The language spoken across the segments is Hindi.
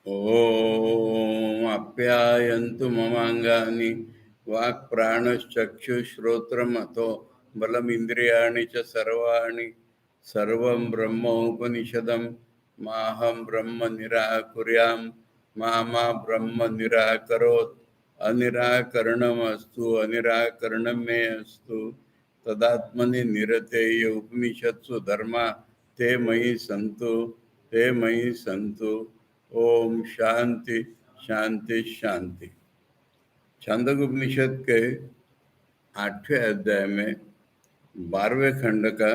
ॐ आप्यायन्तु ममाङ्गानि वाक्प्राणश्चक्षुश्रोत्रमथो बलमिन्द्रियाणि च सर्वाणि सर्वं ब्रह्मोपनिषदं माहं ब्रह्म निराकुर्यां मा ब्रह्म निराकरोत् अनिराकरणमस्तु अनिराकरणं मे अस्तु तदात्मनि निरतेय उपनिषत्सु धर्मा ते मयि सन्तु ते मयि सन्तु। ओम शांति शांति शांति। छांदोग्य उपनिषद के 8वें अध्याय में 12वें खंड का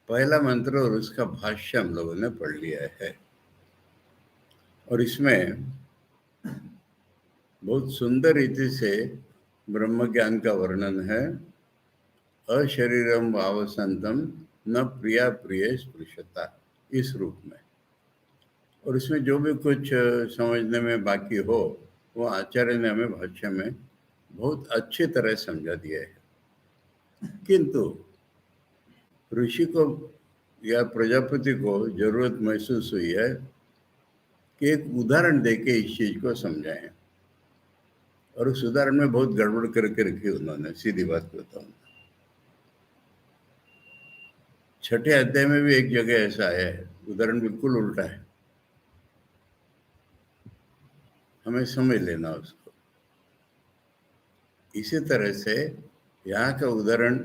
पहला मंत्र और उसका भाष्य हम लोगों ने पढ़ लिया है और इसमें बहुत सुंदर रीति से ब्रह्म ज्ञान का वर्णन है। अशरीरम भावसंतम न प्रिया प्रिय स्पृशता, इस रूप में। और इसमें जो भी कुछ समझने में बाकी हो वो आचार्य ने हमें भाष्य में बहुत अच्छी तरह समझा दिया है। किंतु ऋषि को या प्रजापति को जरूरत महसूस हुई है कि एक उदाहरण देके इस चीज को समझाएं, और उस उदाहरण में बहुत गड़बड़ करके रखी उन्होंने। सीधी बात बताऊं, 6ठे अध्याय में भी एक जगह ऐसा आया है, उदाहरण बिल्कुल उल्टा है। हमें समझ लेना उसको। इसी तरह से यहाँ का उदाहरण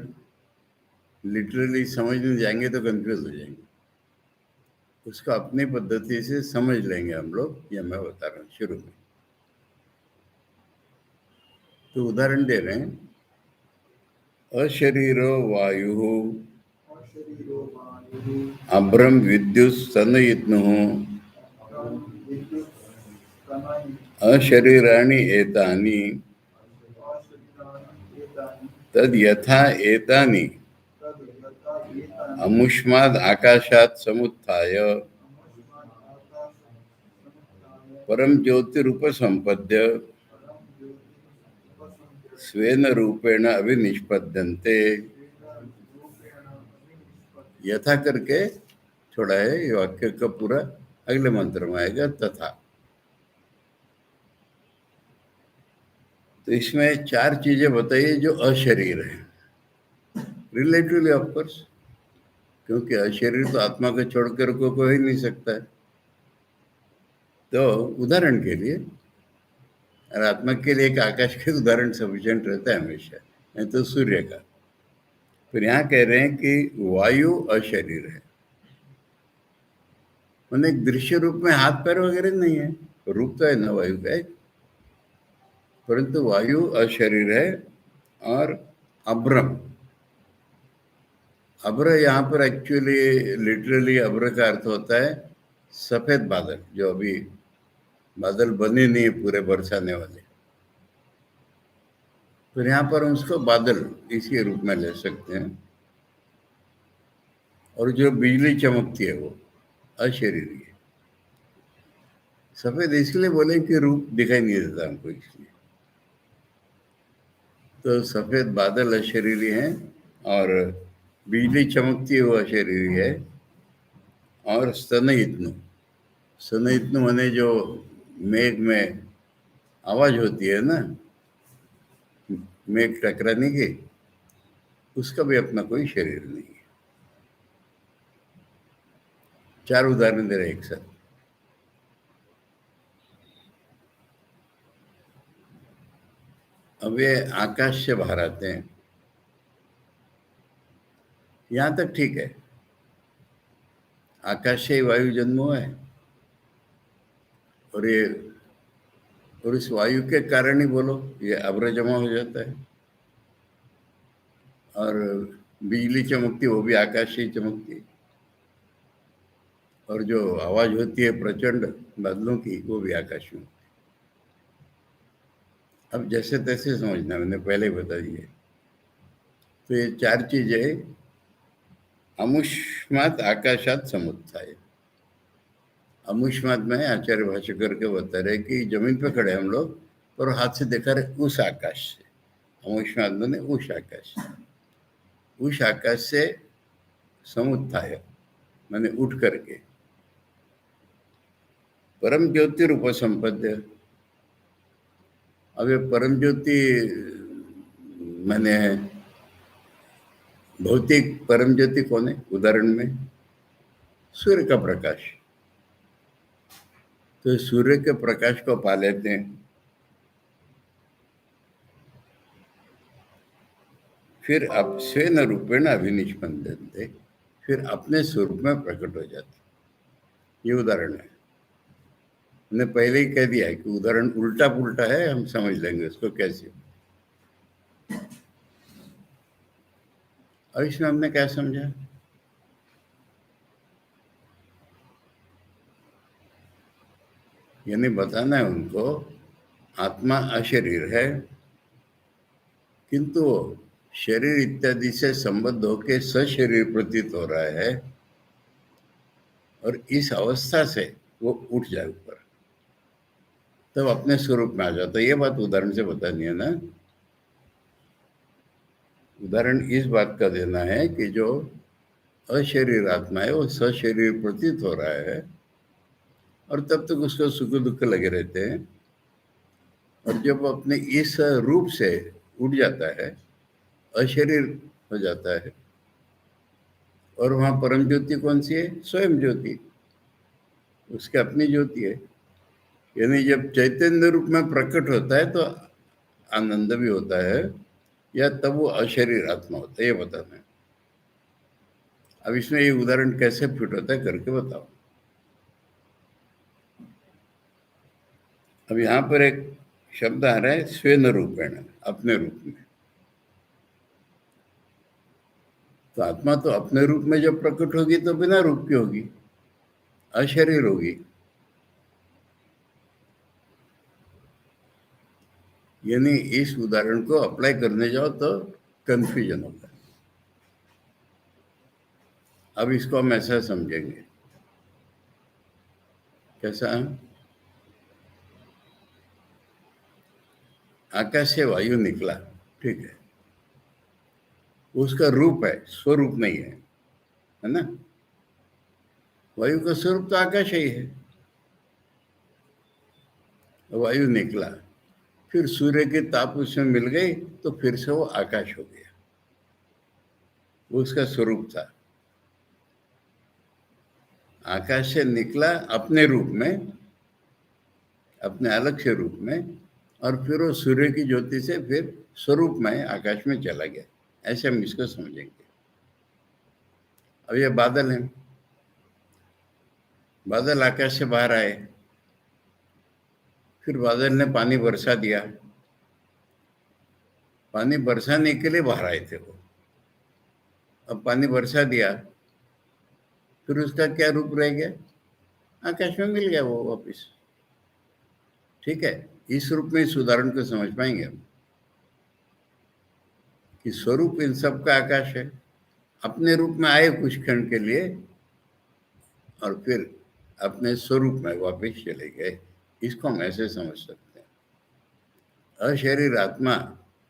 लिटरली समझने जाएंगे तो कंफ्यूज हो जाएंगे। उसको अपनी पद्धति से समझ लेंगे हम लोग, ये मैं बता रहा हूँ शुरू में। तो उदाहरण दे रहे हैं, अशरीरो वायु अभ्रम विद्युत स्तनयित्नु अशरीराणि एतानि तद यथा एतानि अमुष्माद् आकाशात् समुत्थाय परम ज्योतिरुपसंपद्य स्वेन रूपेण अभिनिष्पद्यन्ते। यथा करके छोड़ा है, ये वाक्य का पूरा अगले मंत्र में आएगा, तथा। तो इसमें 4 चीजें बताइए जो अशरीर है, रिलेटिवली ऑफ कोर्स, क्योंकि अशरीर तो आत्मा को छोड़कर को ही नहीं सकता है। तो उदाहरण के लिए, और आत्मा के लिए एक आकाश के उदाहरण सफिशिएंट रहता है हमेशा, नहीं तो सूर्य का। फिर यहाँ कह रहे हैं कि वायु अशरीर है, मैंने दृश्य रूप में हाथ पैर वगैरह नहीं है, रूप तो है ना वायु का एक, परंतु वायु अशरीर है। और अभ्रम, अभ्र यहाँ पर एक्चुअली लिटरली अभ्र का अर्थ होता है सफेद बादल, जो अभी बादल बने नहीं है पूरे बरसाने वाले। फिर यहाँ पर हम उसको बादल इसी रूप में ले सकते हैं। और जो बिजली चमकती है वो अशरीरी है। सफेद इसलिए बोले कि रूप दिखाई नहीं देता हमको, इसलिए। तो सफेद बादल अशरीरी हैं और बिजली चमकती है वो अशरीरी है। और स्तनयित्नु, स्तनयित्नु माने जो मेघ में आवाज होती है ना, मेघ टकराने की, उसका भी अपना कोई शरीर नहीं है। 4 उदाहरण दे रहे एक साथ। अब ये आकाश से बाहर आते हैं, यहां तक ठीक है, आकाश से ही वायु जन्म हुआ है, और इस वायु के कारण ही बोलो ये अभ्र जमा हो जाता है। और बिजली चमकती वो भी आकाश से ही चमकती है, और जो आवाज होती है प्रचंड बादलों की वो भी आकाश में। अब जैसे तैसे समझना, मैंने पहले ही बता दिए। तो ये 4 चीजें अमुष्मात आकाशात समुत्थाय। अमुष्मात में आचार्य भाष्यकर के बता रहे कि जमीन पे खड़े हम लोग और हाथ से देखा रहे उस आकाश से। अमुष्मात मैंने उस आकाश से, उस आकाश से समुत्थाय मैंने उठ करके। परम ज्योति उपसंपद्य। अब ये परम ज्योति मैंने भौतिक परम ज्योति कौन है? उदाहरण में सूर्य का प्रकाश। तो सूर्य के प्रकाश को पा लेते हैं, फिर अब स्वेन रूपेण अभिनिष्पन्दन्ते, फिर अपने स्वरूप में प्रकट हो जाते। ये उदाहरण है। मैंने पहले ही कह दिया है कि उदाहरण उल्टा पुल्टा है, हम समझ लेंगे उसको कैसे। और इसमें हमने क्या समझा? यानी बताना है उनको आत्मा अशरीर है, किंतु शरीर इत्यादि से संबद्ध होकर सशरीर प्रतीत हो रहा है, और इस अवस्था से वो उठ जाए ऊपर, तब अपने स्वरूप में आ जाता है। ये बात उदाहरण से बतानी है ना। उदाहरण इस बात का देना है कि जो अशरीर आत्मा है वो सशरीर प्रतीत हो रहा है, और तब तक उसको सुख दुख लगे रहते हैं, और जब अपने इस रूप से उठ जाता है, अशरीर हो जाता है, और वहाँ परम ज्योति कौन सी है? स्वयं ज्योति, उसकी अपनी ज्योति है। यानी जब चैतन्य रूप में प्रकट होता है तो आनंद भी होता है, या तब वो अशरीर आत्मा होता है, ये बताना है। अब इसमें ये उदाहरण कैसे फिट होता है करके बताओ। अब यहाँ पर एक शब्द आ रहा है स्वेन रूपेण, अपने रूप में। तो आत्मा तो अपने रूप में जब प्रकट होगी तो बिना रूप की होगी, अशरीर होगी। यानी इस उदाहरण को अप्लाई करने जाओ तो कंफ्यूजन होगा। अब इसको हम ऐसा समझेंगे, कैसा? आकाश से वायु निकला, ठीक है, उसका रूप है, स्वरूप नहीं है ना? वायु का स्वरूप तो आकाश ही है। वायु निकला, फिर सूर्य की ताप उसमें मिल गई, तो फिर से वो आकाश हो गया। वो उसका स्वरूप था। आकाश से निकला अपने रूप में, अपने अलग से रूप में, और फिर वो सूर्य की ज्योति से फिर स्वरूप में आकाश में चला गया। ऐसे हम इसको समझेंगे। अब ये बादल हैं, बादल आकाश से बाहर आए, फिर बादल ने पानी बरसा दिया। पानी बरसाने के लिए बाहर आए थे वो, अब पानी बरसा दिया, फिर उसका क्या रूप रह गया? आकाश में मिल गया वो वापिस। ठीक है, इस रूप में इस उदाहरण को समझ पाएंगे हम कि स्वरूप इन सब का आकाश है। अपने रूप में आए कुछ क्षण के लिए, और फिर अपने स्वरूप में वापस चले गए। इसको हम ऐसे समझ सकते हैं। अशरीर आत्मा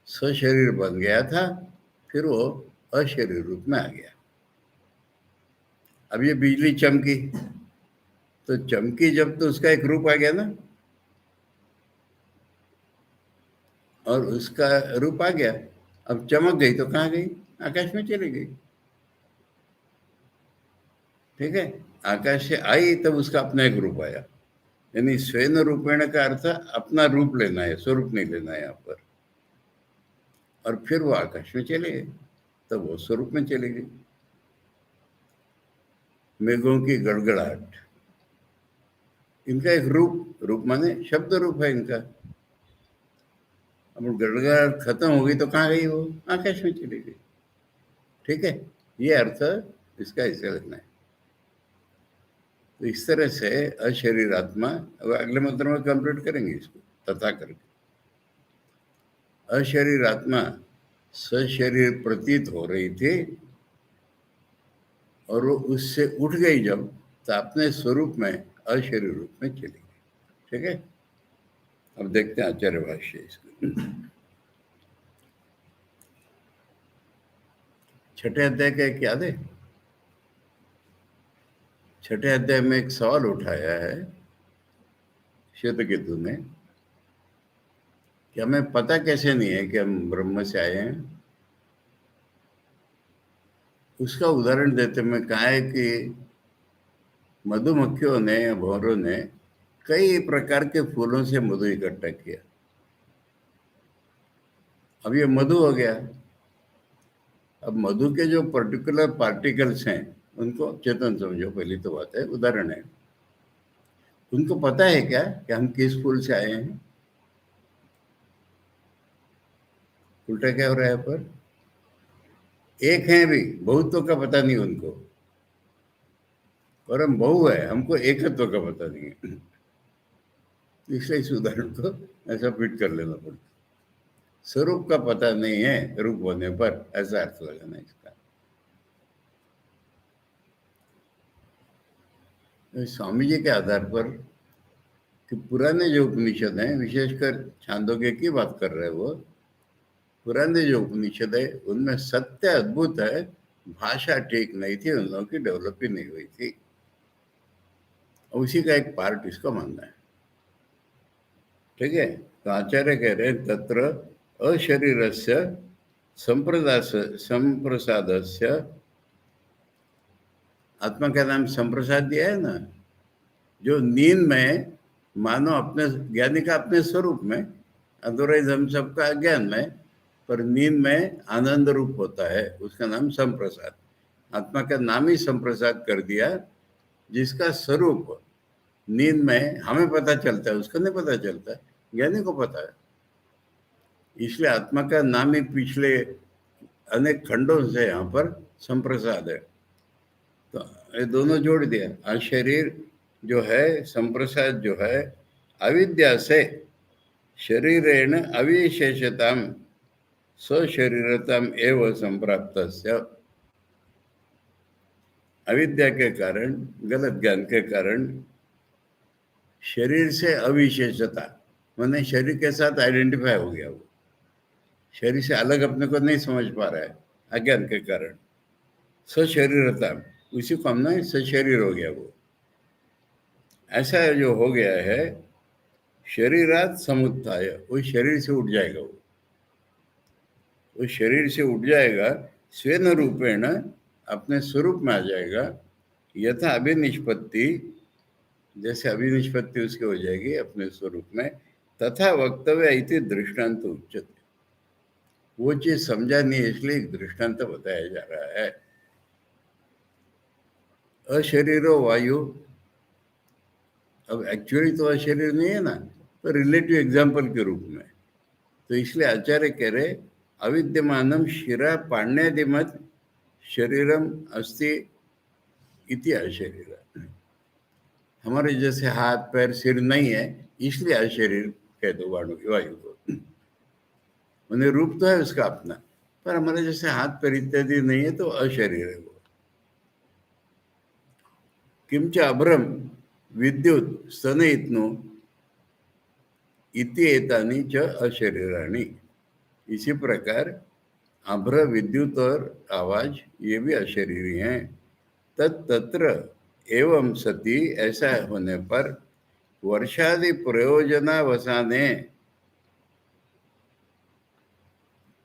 सशरीर बन गया था, फिर वो अशरीर रूप में आ गया। अब ये बिजली चमकी, तो चमकी जब तो उसका एक रूप आ गया ना, और उसका रूप आ गया। अब चमक गई तो कहाँ गई? आकाश में चली गई। ठीक है, आकाश से आई तब उसका अपना एक रूप आया। यानी स्वेन रूपेण का अर्थ अपना रूप लेना है, स्वरूप नहीं लेना है यहाँ पर। और फिर वो आकाश में चले गए, तब वो स्वरूप में चले गए। मेघों की गड़गड़ाहट, इनका एक रूप, रूप माने शब्द रूप है इनका। अब गड़गड़ाहट खत्म हो गई तो कहाँ गई वो? आकाश में चली गई। ठीक है, ये अर्थ इसका ऐसे लगना है। तो इस तरह से अशरीर आत्मा, अब अगले मंत्र में कंप्लीट करेंगे इसको तथा करके। अशरीर आत्मा सशरीर प्रतीत हो रही थी, और वो उससे उठ गई जब, तो अपने स्वरूप में अशरीर रूप में चली गई। ठीक है, अब देखते हैं आचार्य भाष्य इसको। छठे अध्याय का एक याद है? छठे अध्याय में एक सवाल उठाया है श्वेत केतु ने, कि हमें पता कैसे नहीं है कि हम ब्रह्म से आए हैं। उसका उदाहरण देते में कहा है कि मधुमक्खियों ने या भौरों ने कई प्रकार के फूलों से मधु इकट्ठा किया। अब ये मधु हो गया। अब मधु के जो पर्टिकुलर पार्टिकल्स हैं उनको चेतन समझो, पहली तो बात है, उदाहरण है। उनको पता है क्या कि हम किस फूल से आए हैं? उल्टा क्या हो रहा है पर? एक है भी, बहुत्व का पता नहीं उनको, और हम बहु है, हमको एकत्व का पता नहीं है। इसलिए इस उदाहरण को ऐसा फिट कर लेना पड़ता। स्वरूप का पता नहीं है रूप होने पर, ऐसा अर्थ लगाना इसका। तो स्वामी जी के आधार पर कि पुराने जो उपनिषद हैं, विशेषकर छांदोग्य की बात कर रहे हैं वो, पुराने जो उपनिषद है उनमें सत्य अद्भुत है, भाषा ठीक नहीं थी, उन लोगों की डेवलप ही नहीं हुई थी। उसी का एक पार्ट इसका मानना है। ठीक है, तो आचार्य कह रहे हैं तत्र अशरीरस्य संप्रसादस्य, आत्मा का नाम संप्रसाद दिया है ना, जो नींद में मानो अपने ज्ञानी का अपने स्वरूप में, अदरवाइज हम सबका अज्ञान में, पर नींद में आनंद रूप होता है, उसका नाम संप्रसाद। आत्मा का नाम ही संप्रसाद कर दिया, जिसका स्वरूप नींद में हमें पता चलता है, उसको नहीं पता चलता, ज्ञानी को पता है। इसलिए आत्मा का नाम ही पिछले अनेक खंडों से यहाँ पर संप्रसाद है। तो ये दोनों जोड़ दिया। अशरीर जो है, संप्रसाद जो है, अविद्या से शरीरेण अविशेषताम स्वशरीरताम एवं संप्राप्त, अविद्या के कारण, गलत ज्ञान के कारण शरीर से अविशेषता, माने शरीर के साथ आइडेंटिफाई हो गया, वो शरीर से अलग अपने को नहीं समझ पा रहा है अज्ञान के कारण। सशरीरता, उसी को हमने सशरीर हो गया वो। ऐसा जो हो गया है, शरीरात समुत्थाय, वो शरीर से उठ जाएगा, वो शरीर से उठ जाएगा, स्वेन रूपेण, अपने स्वरूप में आ जाएगा, यथा अभिनिष्पत्ति, जैसे अभिनिष्पत्ति उसकी हो जाएगी अपने स्वरूप में, तथा वक्तव्य इति दृष्टांत उच्यते। वो चीज समझा नहीं, इसलिए एक दृष्टांत बताया जा रहा है। अशरीरो वायु, अब एक्चुअली तो अशरीर नहीं है ना, पर रिलेटिव एग्जाम्पल के रूप में। तो इसलिए आचार्य कह रहे अविद्यमानम शिरा पाण्यादिमत शरीरम अस्ति इति अशरीर। हमारे जैसे हाथ पैर सिर नहीं है, इसलिए अशरीर कह दो वायु को। मैंने रूप तो है उसका अपना, पर हमारे जैसे हाथ पैर इत्यादि नहीं है, तो अशरीर है वो। किंच अभ्रम विद्युत स्तन इतनो इति एतानि च अशरीराणि। इसी प्रकार अभ्र, विद्युत और आवाज, ये भी अशरीरी हैं। तत्र एवं सती, ऐसा होने पर वर्षादि प्रयोजनावसाने,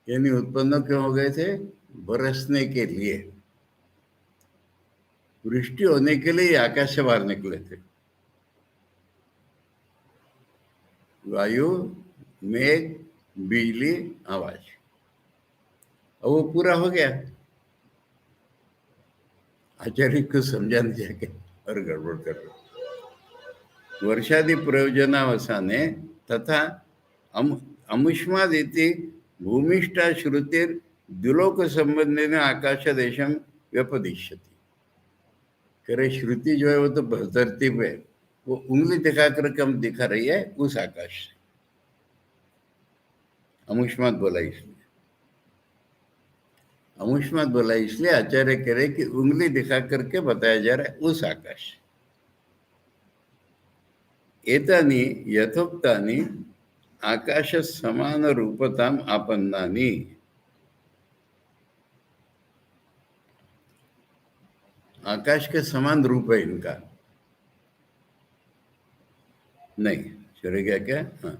यानी उत्पन्न क्यों हो गए थे? बरसने के लिए, वृष्टि होने के लिए आकाश से बाहर निकले थे। वायु, मेघ, बिजली, आवाज, और वो पूरा हो गया। आचार्य को समझाने जाके और गड़बड़ कर रहे। वर्षादि प्रयोजनावसाने तथा अमुष्मादिति भूमिष्ठा श्रुतिर द्युलोक संबंधी आकाश देशम व्यपदिश्यति। करे श्रुति जो है वो तो धरती पे, वो उंगली दिखा करके हम दिखा रही है उस आकाश से। अमुष्मात बोला इसलिए, अमुष्मात बोला इसलिए आचार्य कह रहे कि उंगली दिखा करके बताया जा रहा है उस आकाश। एतानि यथोक्तानि आकाश समान रूपताम आपन्नानि। आकाश के समान रूप है इनका नहीं, चलेगा क्या? हाँ,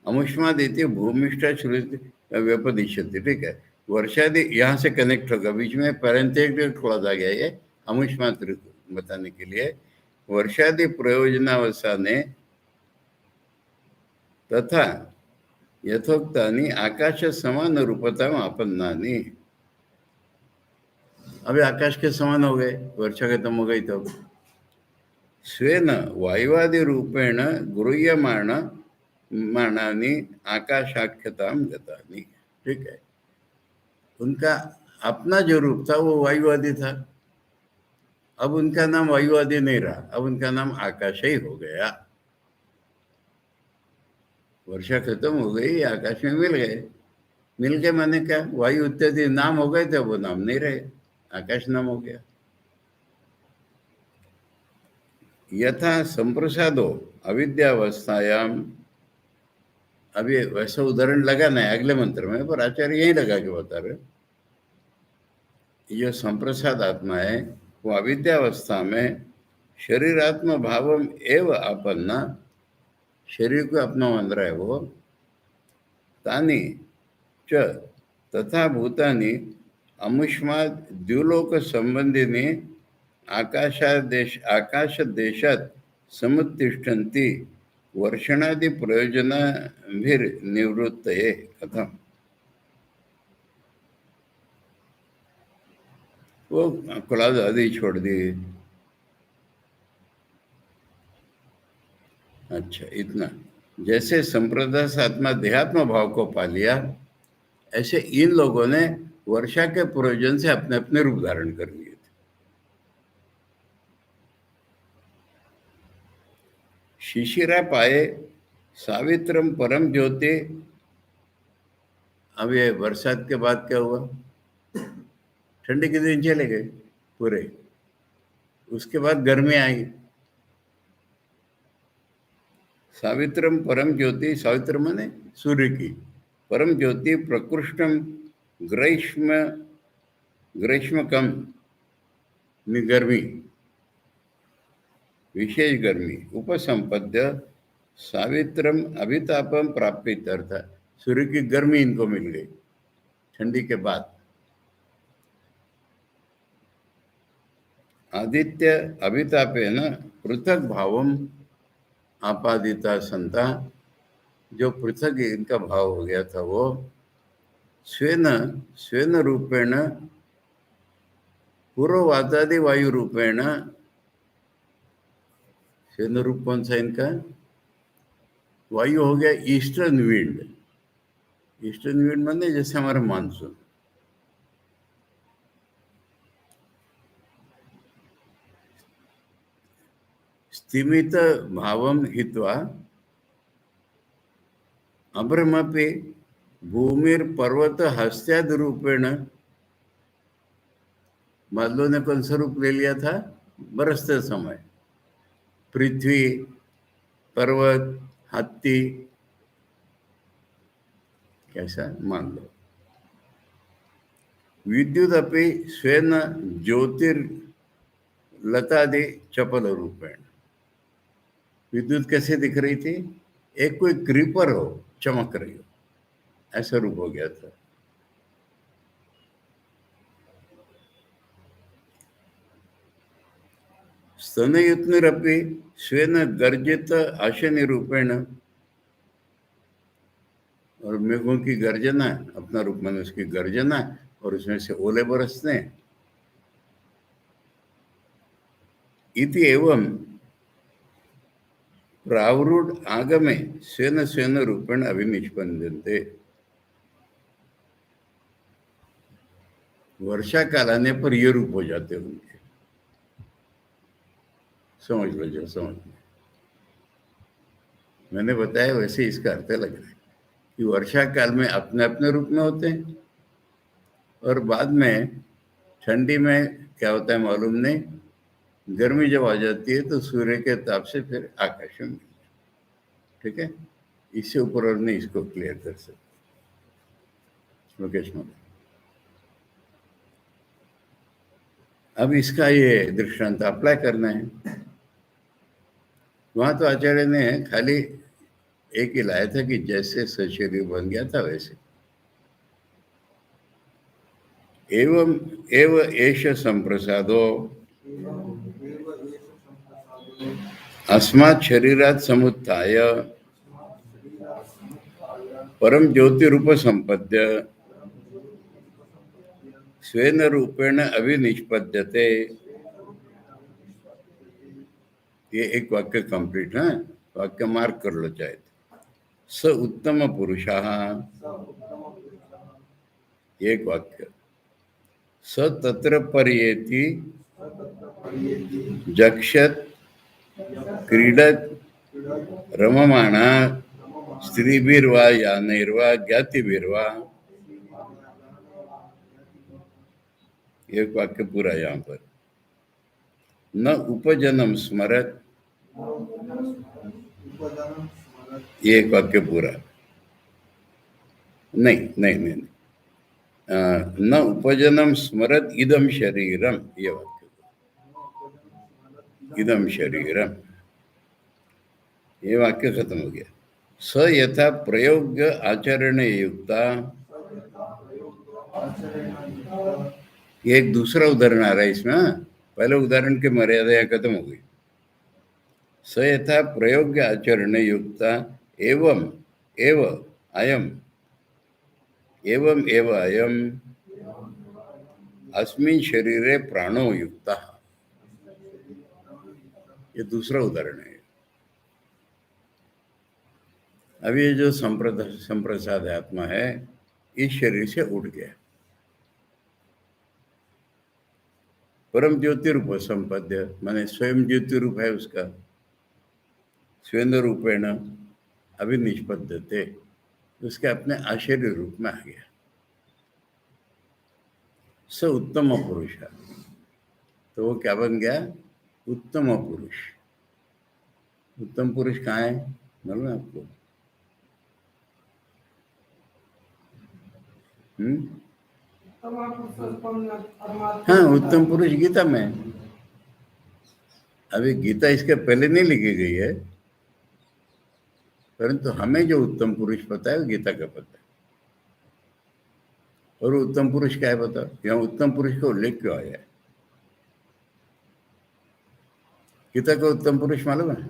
अमुष्माद इति भूमिष्ठ श्रुति व्यपदिश्यते, ठीक है। वर्षादि यहाँ से कनेक्ट होगा, बीच में पैरेंथेटिकल क्लॉज आ गया ये अमुष्माद बताने के लिए। वर्षादि प्रयोजनावसाने तथा यथोक्तानि आकाश समान रूपता आपन्नानि। अभी आकाश के समान हो गए, वर्षा खत्म हो गई तो स्वेन वायुवादि रूपेण गृह्यमाण मानानि आकाशाख्यतां गतानि, ठीक है। उनका अपना जो रूप था वो वायुवादी था, अब उनका नाम वायुवादी नहीं रहा, अब उनका नाम आकाश ही हो गया। वर्षा खत्म हो गई, आकाश में मिल गए माने क्या, वायु इत्यादि नाम हो गए थे, वो नाम नहीं रहे, आकाश नाम हो गया। यथा संप्रसादो अविद्यावस्थायाम, अभी वैसा उदाहरण लगाना है अगले मंत्र में, पर आचार्य यही लगा के बता रहे। ये संप्रसाद आत्मा है वो अविद्यावस्था में शरीरात्म भावम एव आपन्ना, शरीर को अपना मान रहा है वो। तानि च तथा भूतानि अमुष्माद द्युलोक संबंधिनी आकाश देशात समुत्तिष्ठन्ति वर्षणादि प्रयोजनाभिर्निवृत्तये कथम। वो क्लास आदि छोड़ दी। अच्छा, इतना। जैसे संप्रदाय आत्मा देहात्म भाव को पा लिया, ऐसे इन लोगों ने वर्षा के प्रयोजन से अपने अपने रूप धारण कर लिए थे। शिशिरा पाए सावित्रम परम ज्योति। अब ये बरसात के बाद क्या हुआ, ठंडी के दिन चले गए पूरे, उसके बाद गर्मी आई। सावित्रम परम ज्योति, सावित्र माने सूर्य की, परम ज्योति प्रकृष्टम ग्रीष्म ग्रीष्मकम, गर्मी, विशेष गर्मी, उपसंपद्य सावित्रम अभितापम प्राप्त, अर्थात सूर्य की गर्मी इनको मिल गई ठंडी के बाद। आदित्य अभितापेन पृथक भावम आपादिता संता, जो पृथक इनका भाव हो गया था वो स्वेन स्वेन रूपेण पूर्ववातादि वायु रूपेण। स्वेन रूप कौन सा इनका, वायु हो गया ईस्टर्न विंड। ईस्टर्न विंड माने जैसे हमारा मानसून। स्तिमित भावम हित्वा अभ्रमपि भूमिर पर्वत हस्त्याद रूपेण। बादलों ने कौन सा रूप ले लिया था, बरसते समय पृथ्वी, पर्वत, हाथी, कैसा मान लो। विद्युत अपि स्वेन ज्योतिर्लतादि चपल रूपेण। विद्युत कैसे दिख रही थी, एक कोई क्रीपर हो, चमक रही हो, ऐसा रूप हो गया था। स्तनयुत्निरपि स्वेन गर्जित आशनि रूपेण। और मेघों की गर्जना, अपना रूप माने उसकी गर्जना, और उसमें से ओले बरसते हैं। इति एवं प्रावरूढ़ आगमे स्वेन स्वेन रूपेण अभिनिष्पन्नते। वर्षा काल आने पर ये रूप हो जाते हैं उनके, समझ लो जो समझ लो। मैंने बताया वैसे इसका अर्थ लग रहा है कि वर्षा काल में अपने अपने रूप में होते हैं, और बाद में ठंडी में क्या होता है मालूम नहीं, गर्मी जब आ जाती है तो सूर्य के ताप से फिर आकाश में, ठीक है। इससे ऊपर और नहीं इसको क्लियर कर सकते। लोकेश मोदी, अब इसका ये दृष्टांत अप्लाई करना है। वहां तो आचार्य ने खाली एक ही लाया था कि जैसे सशरीर बन गया था वैसे। एवं एव एष संप्रसादो अस्मात् शरीरात् समुत्थाय परम ज्योतिरूप संपद्य स्वेन रूपेण अभिनिष्पद्यते। ये एक वाक्य कंप्लीट है, वाक्य मार्क कर लो चाहे। स उत्तम पुरुषः, एक वाक्य। स तत्र पर्येति जक्षत क्रीडत रममाणा स्त्रीभिर्वा यानैर्वा ज्ञातिभिर्वा। एक वाक्य पूरा यहाँ पर। न उपजनम स्मरत, ये एक वाक्य पूरा। नहीं नहीं नहीं, नहीं। न उपजनम स्मरत इदम शरीरम, ये वाक्य। इदम शरीरम, ये वाक्य खत्म हो गया। स यथा प्रयोग आचरण युक्ता, ये एक दूसरा उदाहरण आ रहा है इसमें। पहले उदाहरण की मर्यादा यहाँ खत्म हो गई। स यथा प्रयोग आचरण युक्ता एवं एव अयम, एवं एव अयम अस्मिन् शरीरे प्राणो युक्ता, ये दूसरा उदाहरण है। अब ये जो संप्रसाद आत्मा है इस शरीर से उठ गया, परम ज्योति रूप संपद्य, माने स्वयं ज्योति रूप है उसका, स्वयं रूपेण अभिनिष्पद्यते, उसके अपने आश्चर्य रूप में आ गया। स उत्तम पुरुष है, तो वो क्या बन गया? उत्तम पुरुष। उत्तम पुरुष कहाँ है मालूम है आपको? हाँ, उत्तम पुरुष गीता में। अभी गीता इसके पहले नहीं लिखी गई है, परंतु हमें जो उत्तम पुरुष पता है वो गीता का पता है। और उत्तम पुरुष क्या है बताओ? यहाँ उत्तम पुरुष का उल्लेख क्यों आया है? गीता का उत्तम पुरुष मालूम है?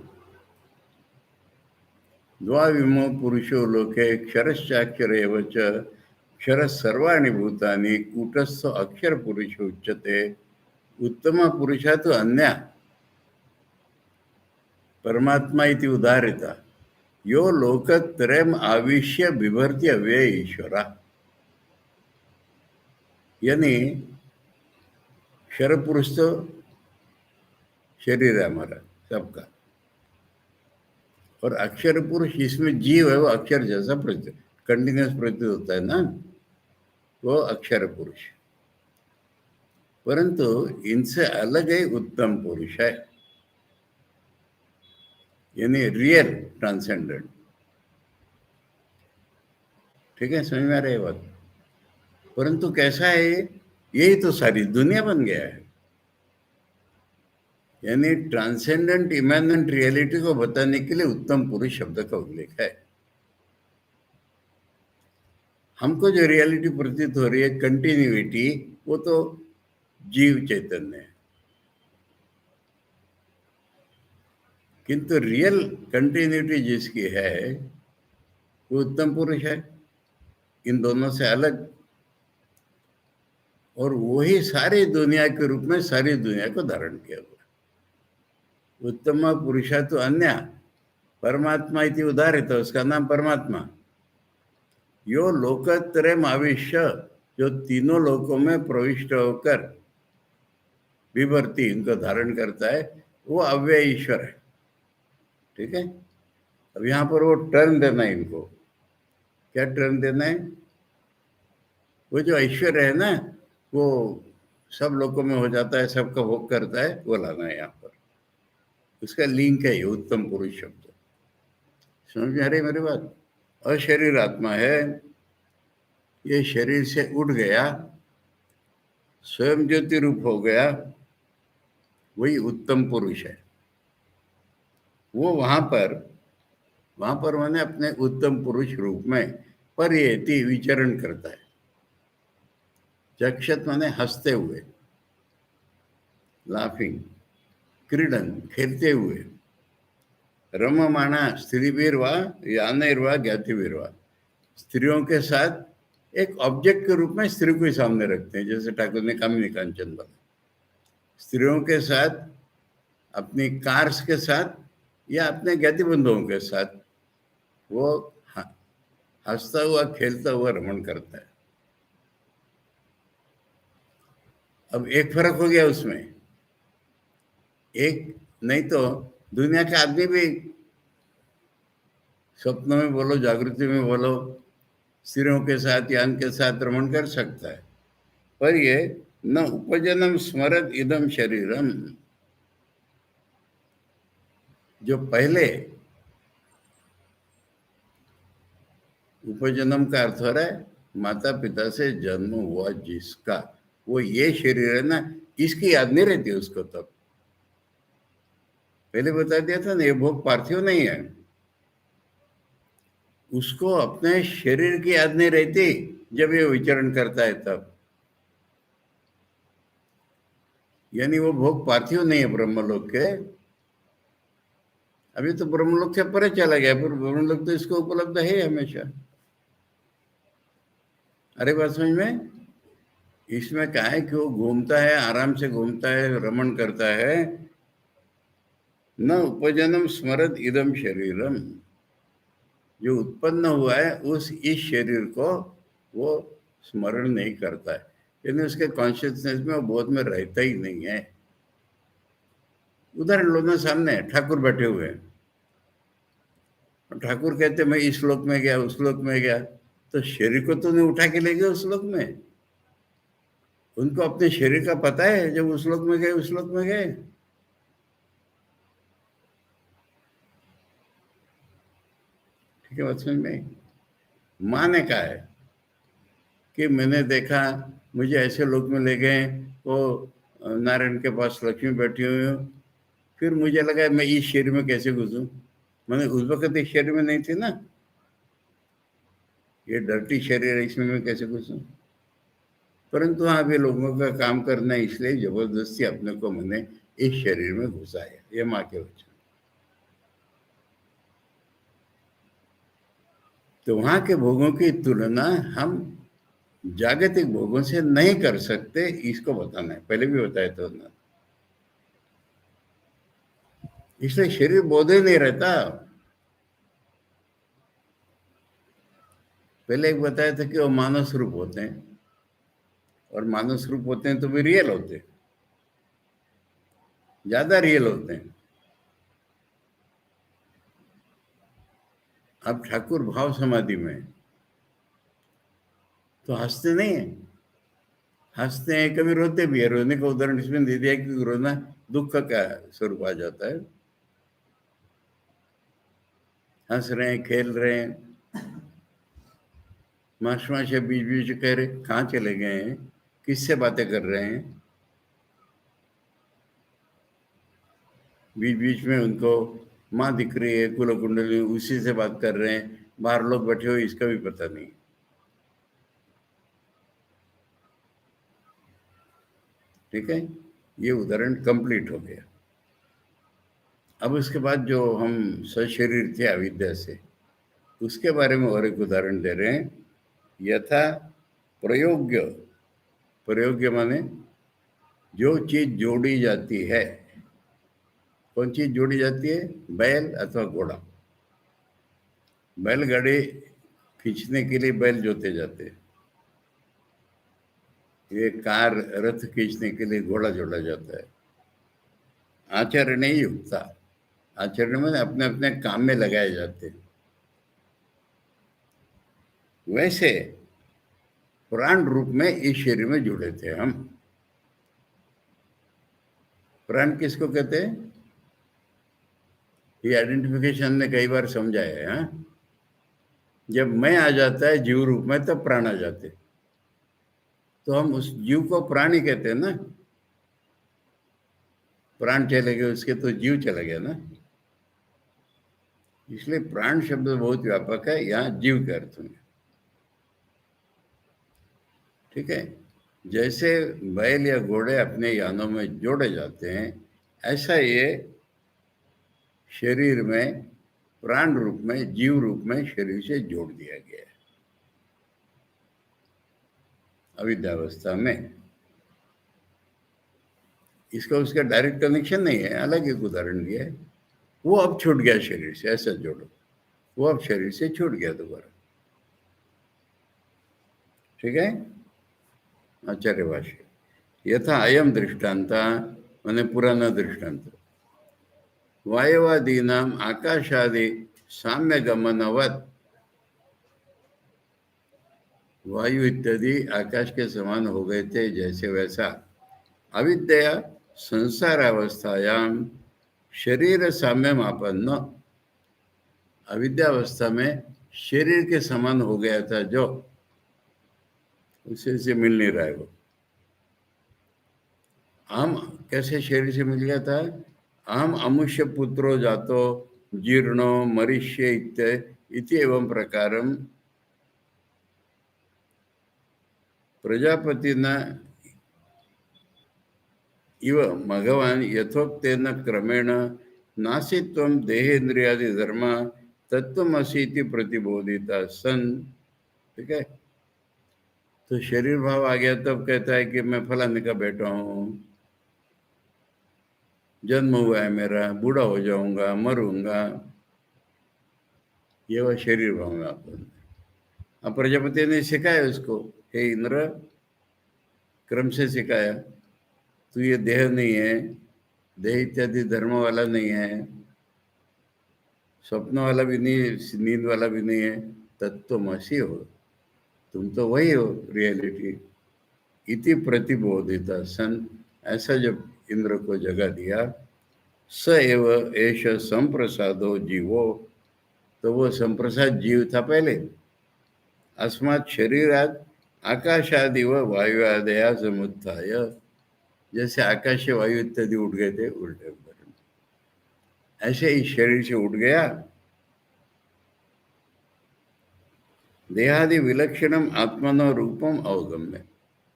द्वाविमो पुरुषो लोके क्षरश्चाक्षर एव च क्षर सर्वाणि भूतानि कूटस्थ अक्षर पुरुष उच्यते। उत्तम पुरुषा तो अन्य परमात्मा इति उदाहरिता यो लोकत्रयम् आविश्य बिभर्ति अव्यय ईश्वरा। यानी क्षर पुरुष तो शरीर है हमारा सबका, और अक्षर पुरुष इसमें जीव है, वो अक्षर जैसा प्रतीत, कंटिन्यूस प्रतीत होता है ना, वो अक्षर पुरुष। परंतु इनसे अलग ही उत्तम पुरुष है, यानी रियल ट्रांसेंडेंट। ठीक है, समझ में आ रही है बात? परंतु कैसा है? यही तो सारी दुनिया बन गया है। यानी ट्रांसेंडेंट इमैनेंट रियलिटी को बताने के लिए उत्तम पुरुष शब्द का उल्लेख है। हमको जो रियलिटी प्रतीत हो रही है कंटिन्यूटी, वो तो जीव चैतन्य है, किंतु रियल कंटिन्यूटी जिसकी है वो उत्तम पुरुष है, इन दोनों से अलग। और वही सारी दुनिया के रूप में सारी दुनिया को धारण किया हुआ। उत्तम पुरुषा तो अन्य परमात्मा इति उदाहरित, उसका नाम परमात्मा। यो लोकत्रयम् आविश्य, जो तीनों लोकों में प्रविष्ट होकर विभर्ति इनको धारण करता है, वो अव्यय ईश्वर है। ठीक है, अब यहाँ पर वो टर्न देना है इनको। क्या टर्न देना है? वो जो ऐश्वर्य है ना, वो सब लोगों में हो जाता है, सबका भोग करता है, वो लाना है यहाँ पर। उसका लिंक है ये उत्तम पुरुष शब्द। समझ में आ रही मेरी बात? अशरीर आत्मा है, ये शरीर से उठ गया, स्वयं ज्योति रूप हो गया, वही उत्तम पुरुष है। वो वहां पर वहां पर मैंने अपने उत्तम पुरुष रूप में परियति विचरण करता है। चक्षत माने हंसते हुए, लाफिंग, क्रीडन खेलते हुए, रममाणा स्त्रीवीरवा यानेरवा ज्ञातिवीरवा, स्त्रियों के साथ एक ऑब्जेक्ट के रूप में स्त्री को ही सामने रखते हैं, जैसे ठाकुर ने कामिनी कांचन बोला। स्त्रियों के साथ, अपनी कार्स के साथ या अपने ज्ञाति बंधुओं के साथ वो हंसता हुआ खेलता हुआ रमण करता है। अब एक फर्क हो गया उसमें, एक नहीं तो दुनिया के आदमी भी स्वप्नों में बोलो जागृति में बोलो स्त्रियों के साथ या के साथ रमण कर सकता है, पर ये न उपजनम स्मरत इदम शरीरम, जो पहले उपजन्म का अर्थ हो रहा है माता पिता से जन्म हुआ जिसका, वो ये शरीर है ना, इसकी याद नहीं रहती उसको। तब पहले बता दिया था ना, ये भोग पार्थिव नहीं है, उसको अपने शरीर की याद नहीं रहती जब ये विचरण करता है तब। यानी वो भोग पार्थिव नहीं है ब्रह्मलोक के। अभी तो ब्रह्मलोक से परे चला गया, फिर ब्रह्मलोक तो इसको उपलब्ध है हमेशा। अरे बात समझ में? इसमें क्या है कि वो घूमता है, आराम से घूमता है, रमण करता है। न उपजनम स्मरत इदम शरीरम, जो उत्पन्न हुआ है उस इस शरीर को वो स्मरण नहीं करता है, यानी उसके कॉन्शियसनेस में, वो बोध में रहता ही नहीं है। उदाहरण लो ना, सामने ठाकुर बैठे हुए हैं, ठाकुर कहते मैं इस श्लोक में गया, उस श्लोक में गया, तो शरीर को तो नहीं उठा के ले गए उस श्लोक में। उनको अपने शरीर का पता है जब उस श्लोक में गए, उस श्लोक में गए। ठीक है, बात समझ में? माँ ने कहा है कि मैंने देखा, मुझे ऐसे लोक में ले गए, वो नारायण के पास लक्ष्मी बैठी हुई हूँ, फिर मुझे लगा मैं इस शरीर में कैसे घुसूं। मैंने उस वक्त इस शरीर में नहीं थी ना, ये डर्टी शरीर है, इसमें मैं कैसे घुसूं। परंतु वहां भी लोगों का काम करना है, इसलिए जबरदस्ती अपने को मैंने इस शरीर में घुसाया। ये माँ के वचन। तो वहां के भोगों की तुलना हम जागतिक भोगों से नहीं कर सकते, इसको बताना है। पहले भी बताया था ना, इसलिए शरीर बोध ही नहीं रहता। पहले एक बताया था कि वो मानव स्वरूप होते हैं, और मानव स्वरूप होते हैं तो भी रियल होते हैं, ज्यादा रियल होते हैं। अब ठाकुर भाव समाधि में तो हंसते नहीं है, हंसते हैं, कभी रोते भी है। रोने का उदाहरण इसमें दे दिया कि रोना दुख का स्वरूप आ जाता है। हंस रहे हैं, खेल रहे हैं, माशमा से बीच बीच कह रहे कहाँ चले गए हैं, किससे बातें कर रहे हैं। बीच बीच में उनको माँ दिख रही है, कुल कुंडली, उसी से बात कर रहे हैं। बाहर लोग बैठे हुए, इसका भी पता नहीं। ठीक है, ये उदाहरण कंप्लीट हो गया। अब उसके बाद जो हम सशरीर थे अविद्या से, उसके बारे में और एक उदाहरण दे रहे हैं। यथा प्रयोग्य, प्रयोग्य माने जो चीज जोड़ी जाती है। कौन चीज जोड़ी जाती है? बैल अथवा घोड़ा। बैलगाड़ी खींचने के लिए बैल जोते जाते हैं, ये कार रथ खींचने के लिए घोड़ा जोड़ा जाता है। आचरण नहीं युक्ता, आचरण में अपने अपने काम में लगाए जाते हैं। वैसे प्राण रूप में इस शरीर में जुड़े थे हम। प्राण किसको कहते हैं? ये आइडेंटिफिकेशन ने कई बार समझाया है। हाँ? जब मैं आ जाता है जीव रूप में, तब प्राण आ जाते, तो हम उस जीव को प्राण ही कहते हैं ना। प्राण चले गए उसके तो जीव चला गया ना। इसलिए प्राण शब्द बहुत व्यापक है यहाँ जीव के अर्थ में। ठीक है, जैसे बैल या घोड़े अपने यानों में जोड़े जाते हैं, ऐसा ये शरीर में प्राण रूप में, जीव रूप में शरीर से जोड़ दिया गया है अविद्यावस्था में। इसका उसका डायरेक्ट कनेक्शन नहीं है, अलग एक उदाहरण दिया है। वो अब छूट गया शरीर से, ऐसा जोड़ो, वो अब शरीर से छूट गया दोबारा। ठीक है, आचार्य भाष्य यथा अयम दृष्टांता मैंने पुराना दृष्टांत वायवादीनाम आकाशादि साम्य गमनवत, वायु इत्यादि आकाश के समान हो गए थे जैसे वैसा अविद्या संसार अवस्थायाम शरीर साम्य मापन्न, अविद्यावस्था में शरीर के समान हो गया था जो, उसे से मिल नहीं रहा है वो। हम कैसे शरीर से मिल गया था? अहम अमुष्य पुत्रो जातो जीर्णो मरिष्य इति एवं प्रकारम प्रजापति न इव भगवान यथोक्तेन क्रमेण नासित्वम देहेन्द्रियादि धर्म तत्वमसि इति प्रतिबोधिता सन। ठीक है, तो शरीर भाव आ गया तब कहता है कि मैं फलाने का बेटा हूँ, जन्म हुआ है मेरा, बूढ़ा हो जाऊंगा, मरूंगा, ये वह शरीर भाव में आपको। अब प्रजापति ने सिखाया उसको, हे इंद्र, क्रम से सिखाया, तू ये देह नहीं है, देह इत्यादि धर्म वाला नहीं है, स्वप्न वाला भी नहीं है, नींद वाला भी नहीं है, तत्वमसि हो, तुम तो वही हो रियलिटी। इति प्रतिबोधिता सन, ऐसा जब इंद्र को जगा दिया, स एव एष संप्रसादो जीवो, तो वो संप्रसाद जीव था पहले। अस्मात् शरीरात आकाशादि व वायु आदया समुत्थाय, जैसे आकाश से वायु इत्यादि उठ गए थे, उल्टे उदाहरण, ऐसे ही शरीर से उठ गया। देहादि विलक्षणम आत्मनो रूपम अवगम्य,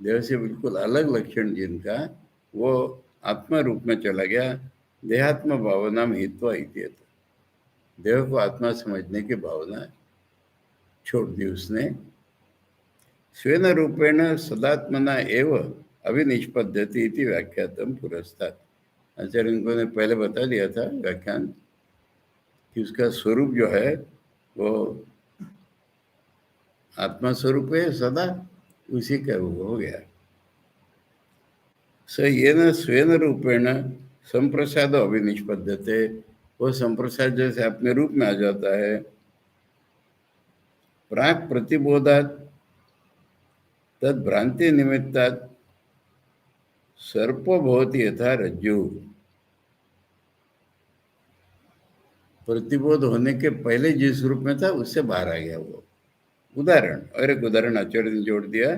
देह से बिल्कुल अलग लक्षण जिनका, वो आत्मा रूप में चला गया। देहात्म भावना में हित्वा इत्यत, देह को आत्मा समझने की भावना छोड़ दी उसने। स्वेन रूपेण सदात्मना एव अभिनिष्पद्यति इति व्याख्यातम पुरस्तात्, आचार्य इनको ने पहले बता दिया था व्याख्यान कि उसका स्वरूप जो है वो आत्मा स्वरूप है सदा, उसी का वो हो गया। स येन स्वेन रूपेण संप्रसाद अभिनिष्पद्यते, वो संप्रसाद जैसे अपने रूप में आ जाता है। प्राक प्रतिबोधात तद भ्रांति निमित्तात् सर्पो भवति यथा रज्जु, प्रतिबोध होने के पहले जिस रूप में था उससे बाहर आ गया वो। उदाहरण, और एक उदाहरण आचार्य ने जोड़ दिया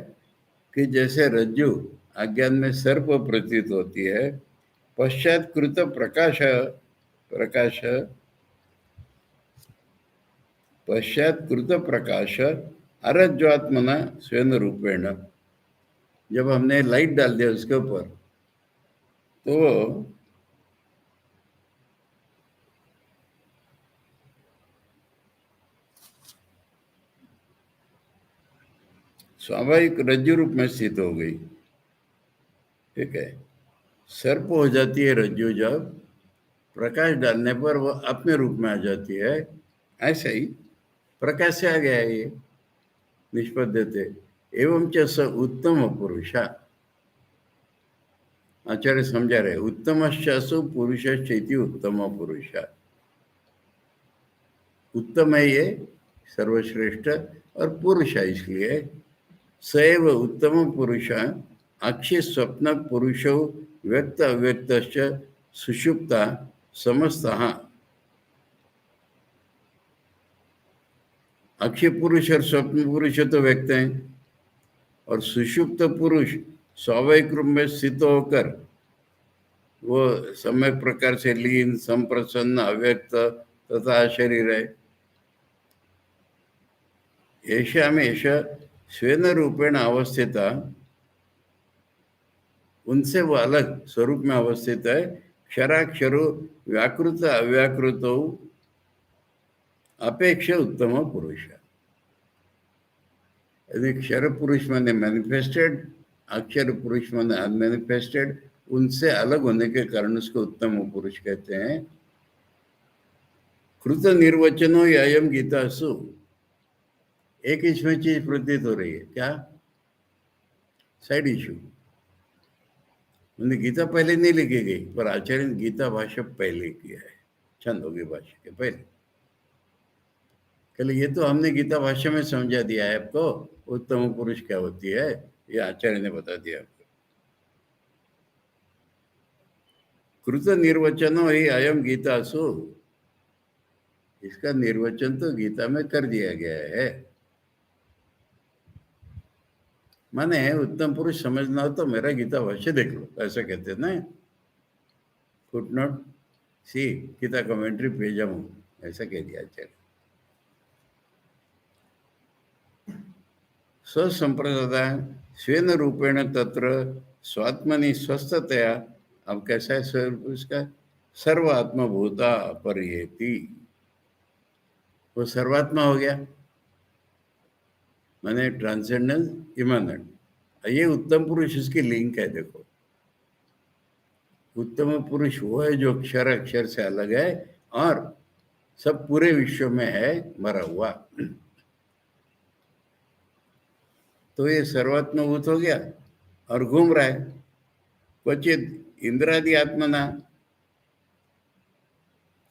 कि जैसे रज्जु अज्ञान में सर्प प्रतीत होती है, पश्चात कृत प्रकाश प्रकाश पश्चात कृत प्रकाश अरज्वात्मना स्वयं रूपेण, जब हमने लाइट डाल दिया उसके ऊपर तो स्वाभाविक रज्जु रूप में स्थित हो गई। ठीक है, सर्प हो जाती है रज्जु, जब प्रकाश डालने पर वो अपने रूप में आ जाती है। ऐसे ही प्रकाश से आ गया ये निष्पद्यते। एवं च स उत्तम पुरुषा, आचार्य समझा रहे, उत्तमश्चसु पुरुषश्चेति उत्तम पुरुषा, उत्तम है ये सर्वश्रेष्ठ, और पुरुष है इसलिए सैव उत्तम पुरुष अक्षि स्वप्न पुरुषो व्यक्त अव्यक्त सुषुप्ता समस्तः, अक्षय पुरुष और स्वप्न पुरुष तो व्यक्त हैं, और सुषुप्त पुरुष स्वाभाविक रूप में स्थित होकर वो सम्यक प्रकार से लीन संप्रसन्न अव्यक्त तथा शरीर है। येषामेष स्वेन रूपेण अवस्थिता, उनसे वो अलग स्वरूप में अवस्थित है। क्षराक्षरो व्याकृत अव्याकृतो अपेक्ष उत्तम पुरुष। यदि क्षर पुरुष माने मैनिफेस्टेड, अक्षर पुरुष माने अनमैनिफेस्टेड, उनसे अलग होने के कारण उसको उत्तम पुरुष कहते हैं। कृत निर्वचनो अयम गीतासु, एक इसमें चीज प्रतीत हो रही है, क्या? Side issue. उन्हें गीता पहले नहीं लिखी गई, पर आचार्य ने गीता भाष्य पहले किया है, छंदोगी भाष्य के पहले। कहले ये तो हमने गीता भाष्य में समझा दिया है आपको, उत्तम पुरुष क्या होती है, ये आचार्य ने बता दिया आपको। कृत निर्वचनो ही अयम गीतासु, इसका निर्वचन तो गीता में कर दिया गया है। माने उत्तम पुरुष समझना हो तो मेरा गीता भाष्य देख लो, ऐसा कहते हैं ना। फुटनोट सी गीता कमेंट्री पेज, ऐसा कह दिया आचार्य। स्वसंप्रदाय स्वेन रूपेण तत्र स्वात्मनि स्वस्थतया। अब कैसा है स्वरूप उसका? सर्वात्मभूता अपरियेति, वो सर्वात्मा हो गया, माने ट्रांसेंडेंस इमानेंट। ये उत्तम पुरुष इसकी लिंक है। देखो, उत्तम पुरुष वो है जो अक्षर अक्षर से अलग है और सब पूरे विश्व में है मरा हुआ। तो ये सर्वात्मभूत हो गया और घूम रहा है। क्वचित इंद्रादि आत्मना,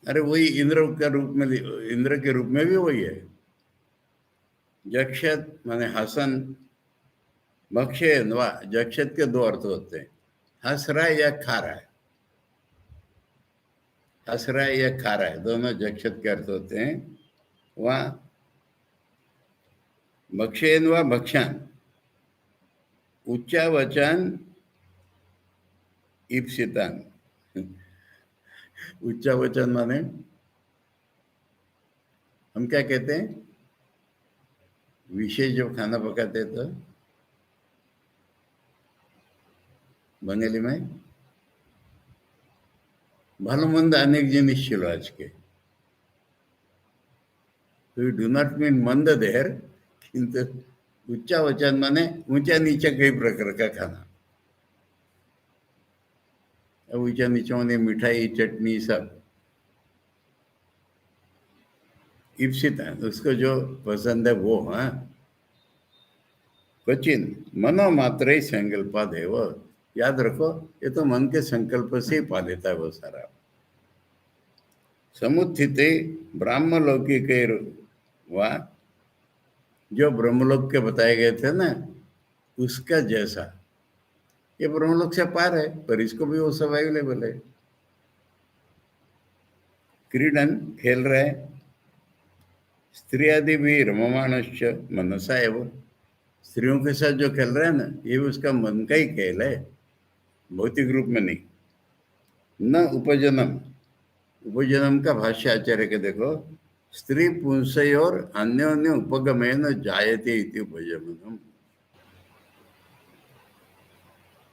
अरे वही इंद्र का रूप में, इंद्र के रूप में भी वही है। जक्षत माने हसन, भक्षय नवा, जक्षत के दो अर्थ होते हैं, हंस रहा है या खा रहा है। हंस रहा है या खा रहा है, दोनों जक्षत के अर्थ होते हैं। वहां भक्षयन व भक्षान, उच्चावचन ईप्सितान। उच्चावचन माने हम क्या कहते हैं, विशेष जब खाना पकाते हैं तो बंगाली में भालो मंद अनेक जिनिस छिलो आज के। We do not mean मंद देर, किंतु उच्चावचन माने ऊंचा नीचा कई प्रकार का खाना। ऊंचा नीचा माने मिठाई चटनी सब इप्सित है, उसको जो पसंद है वो। हाँ, क्वचिन मनो मात्र ही संकल्पा देव, याद रखो ये तो मन के संकल्प से ही पा लेता है वो सारा। समुत्थिते ब्रह्मलौकिक, वह जो ब्रह्मलोक के बताए गए थे ना, उसका जैसा ये ब्रह्मलोक से पार है, पर इसको भी वो सब अवेलेबल है। क्रीडन खेल रहे, स्त्री आदि भी रममाणश्च मनसा है, वो स्त्रियों के साथ जो खेल रहा है ना, ये भी उसका मन का ही खेल है, भौतिक रूप में नहीं। न उपजनम, उपजनम का भाष्य आचार्य के देखो, स्त्री पुंसयोर अन्योन्य उपगमेन जायते इति उपजनम।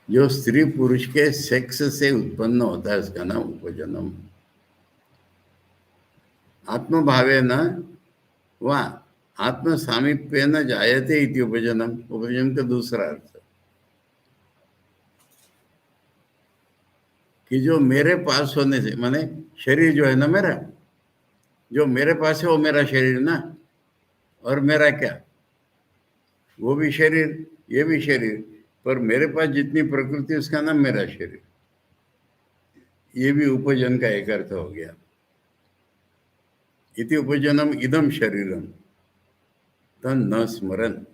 जो स्त्री पुरुष के सेक्स से उत्पन्न होता है उसका नाम उपजनम। आत्मभावे न व आत्म सामीप्य न जायते इति उपजनम। उपजनम का दूसरा अर्थ कि जो मेरे पास होने से, माने शरीर जो है ना मेरा, जो मेरे पास है वो मेरा शरीर ना, और मेरा क्या, वो भी शरीर ये भी शरीर, पर मेरे पास जितनी प्रकृति उसका नाम मेरा शरीर। ये भी उपजन का एक अर्थ हो गया। इति उपजनम इदम शरीरम तन न स्मरण,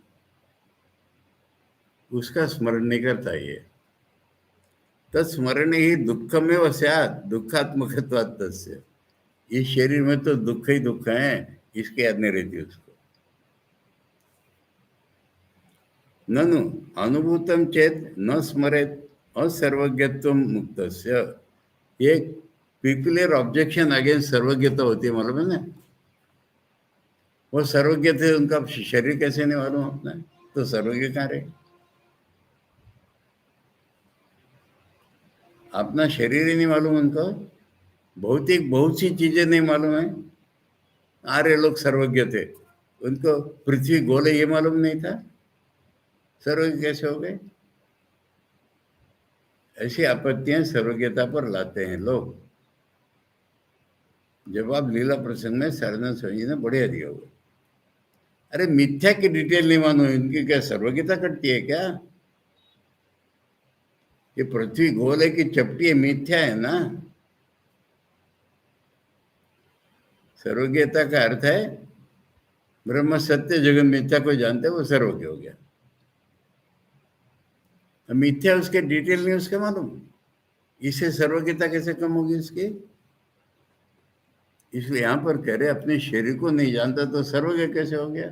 उसका स्मरण नहीं करता ये। तत्स्मरण ही दुखमेव स्यात् दुखात्मकत्वात् तस्य, इस शरीर में तो दुख ही दुख है, इसके याद नहीं रहती उसको। ननु अनुभूतम चेत न स्मरेत असर्वज्ञत्व मुक्तस्य, ये पीपुलर ऑब्जेक्शन अगेंस्ट सर्वज्ञता होती है, मालूम है ना? वो सर्वज्ञ थे, उनका शरीर कैसे नहीं मालूम अपना, तो सर्वज्ञ कहाँ रहे? अपना शरीर ही नहीं मालूम उनको, भौतिक बहुत सी चीजें नहीं मालूम है। आर्य लोग सर्वज्ञ थे, उनको पृथ्वी गोल है ये मालूम नहीं था, सर्वज्ञ कैसे हो गए? ऐसी आपत्तियां सर्वज्ञता पर लाते हैं लोग। जवाब लीला प्रसंग में सारनाथ स्वामी जी ने बढ़िया दिया हुआ। अरे मिथ्या की डिटेल नहीं मानो, इनकी क्या सर्वज्ञता कटती है क्या? ये पृथ्वी गोल है कि चपटी है, मिथ्या है ना। सर्वज्ञता का अर्थ है ब्रह्म सत्य जगत मिथ्या, कोई जानते वो सर्वज्ञ हो गया। मिथ्या उसके डिटेल नहीं उसके मालूम, इससे सर्वज्ञता कैसे कम होगी उसकी? इसलिए यहां पर कह रहे अपने शरीर को नहीं जानता तो सर्वज्ञ कैसे हो गया?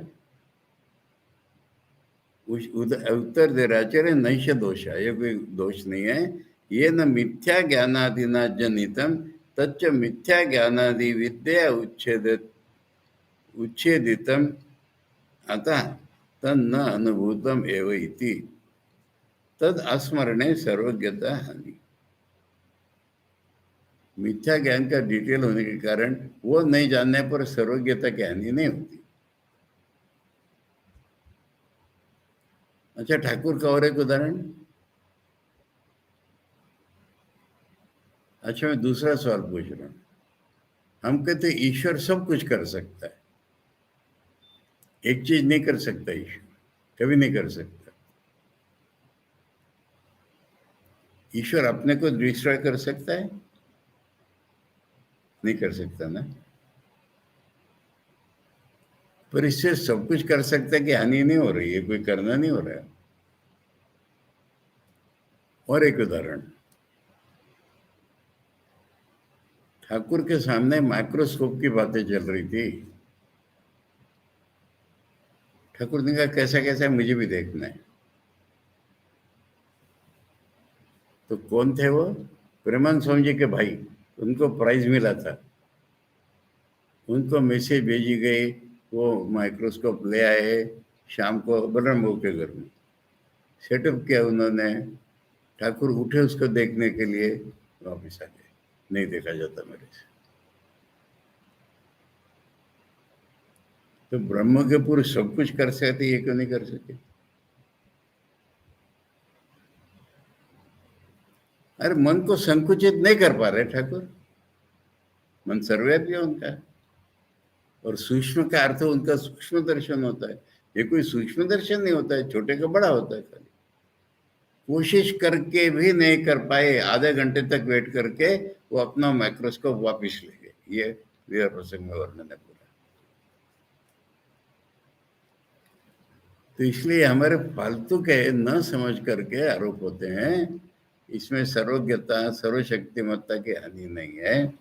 उत्तर दे रहा आचार्य नैश दोष है, ये कोई दोष नहीं है। ये न मिथ्या ज्ञानादिना जनितम तच्च मिथ्या ज्ञानादि विद्या उच्छेदितम अतः तन्न अनुभूतम एव इति तद अस्मरणे सर्वज्ञता हानि। मिथ्या ज्ञान का डिटेल होने के कारण वो नहीं जानने पर सर्वज्ञता की हानि नहीं होती। अच्छा, ठाकुर का और एक उदाहरण। अच्छा, मैं दूसरा सवाल पूछ रहा हूँ। हम कहते ईश्वर सब कुछ कर सकता है, एक चीज नहीं कर सकता ईश्वर, कभी नहीं कर सकता। ईश्वर अपने को डिस्ट्रॉय कर सकता है? नहीं कर सकता ना। पर इससे सब कुछ कर सकता है कि हानि नहीं हो रही है, कोई करना नहीं हो रहा है। और एक उदाहरण, ठाकुर के सामने माइक्रोस्कोप की बातें चल रही थी। ठाकुर ने कहा कैसा कैसा मुझे भी देखना है। तो कौन थे वो? प्रेमानंद स्वामी जी के भाई, उनको प्राइज मिला था, उनको मैसेज भेजी गई, वो माइक्रोस्कोप ले आए, शाम को बलराम बाबू के घर में सेटअप किया उन्होंने। ठाकुर उठे उसको देखने के लिए, वापिस आ गए, नहीं देखा जाता मेरे से। तो ब्रह्म के पुरुष सब कुछ कर सकते, ये क्यों नहीं कर सके? अरे मन को संकुचित नहीं कर पा रहे ठाकुर, मन सर्वव्यापी है उनका। और सूक्ष्म का अर्थ उनका सूक्ष्म दर्शन होता है, ये कोई सूक्ष्म दर्शन नहीं होता है, छोटे का बड़ा होता है। खाली कोशिश करके भी नहीं कर पाए, आधे घंटे तक वेट करके वो अपना माइक्रोस्कोप वापिस ले गए। ये लीला प्रसंग में वर्णन है पूरा। तो इसलिए हमारे फालतू के न समझ करके आरोप होते हैं, इसमें सर्वज्ञता सर्वशक्तिमत्ता की हानि नहीं है।